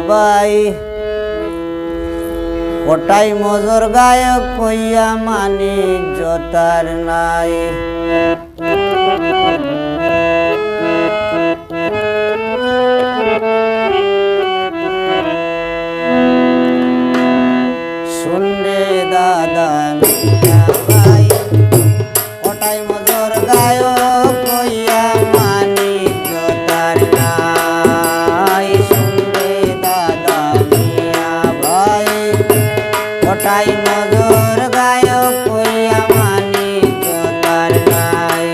by ওটাই মজুর গায়ক কইয়া মানি জতার নাই শুনরে দাদা মিয়া ভাই ওটাই মজুর গায়ক কইয়া মানি জতার নাই শুনরে দাদা মিয়া ভাই ওটাই মজুর গায়ক কইয়া মানি জতার নাই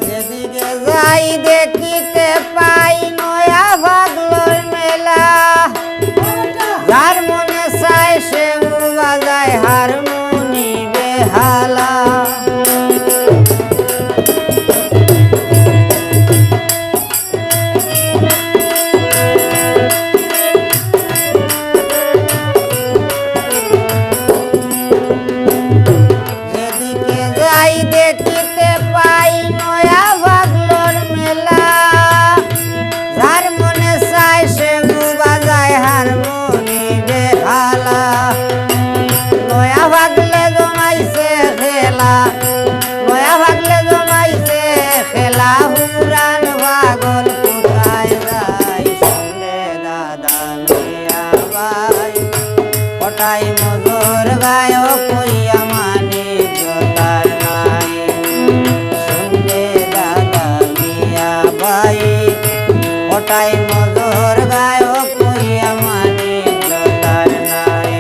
যেদিকে যাই দেখিতে পাই নয়া ভাগলোর মেলা যার মনে চায় সে বাজায় হারমোনি বেহালা যেদিকে যাই দেখিতে পাই নয়া ভাগলোর মেলা যার মনে চায় সে বাজায় হারমোনি বেহালা নয়া ভাগলে জমাইছে খেলা নয়া ভাগলে জমাইছে খেলা হুরান পাগল কোথায় যায় শুনে দাদা মিয়া ভাই ওটাই মজুর গায়ক কইয়া মানি জতার নাই শুনে দাদা মিয়া ভাই ওটাই মজুর গায়ক কইয়া মানি জতার নাই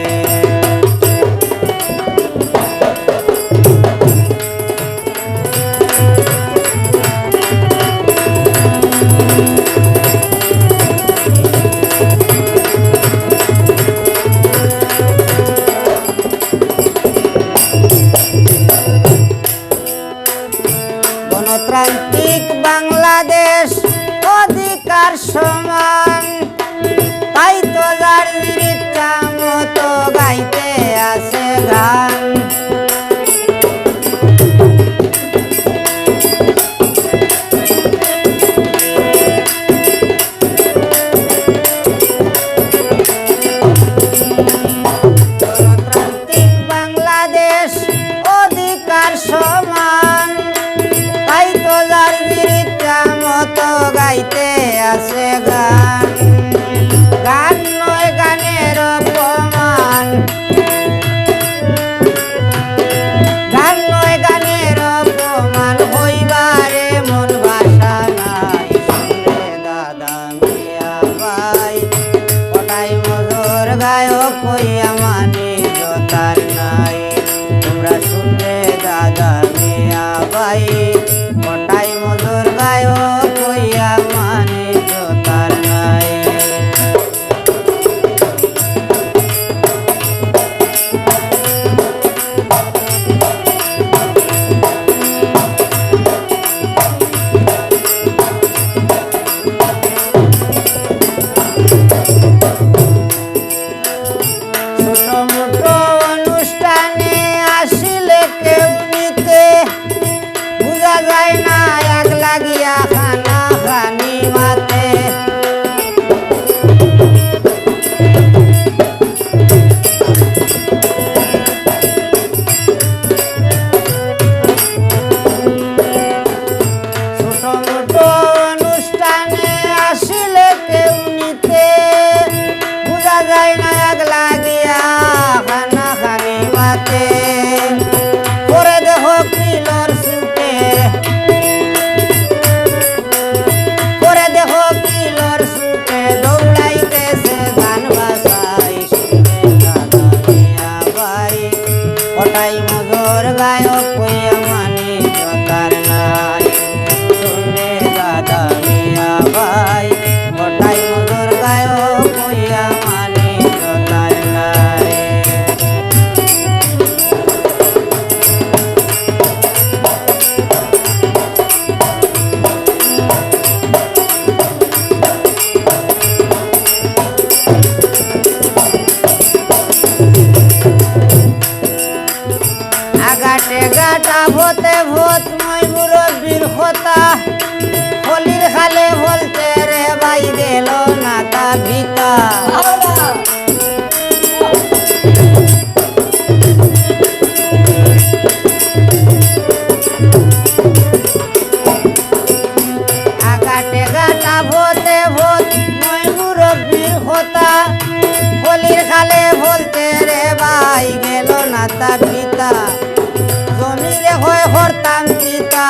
গণতান্ত্রিক বাংলাদেশ অধিকার সমান তাই তো যার ইচ্ছা মতো গাইতে আছে গান গণতান্ত্রিক বাংলাদেশ অধিকার সমান তাই তো যার ইচ্ছা মতো গাইতে আছে গান গান নয় গানের অপমান ভোতে ভোত মই মুরব্বীর কথা হলির খালে বলতে রে ভাই গেল না তা ভিতা আগাটে গাটা ভোতে ভোত মই মুরব্বীর কথা হলির খালে বলতে রে ভাই গেল না তা পিতা জমিরে হয় হরতাম পিতা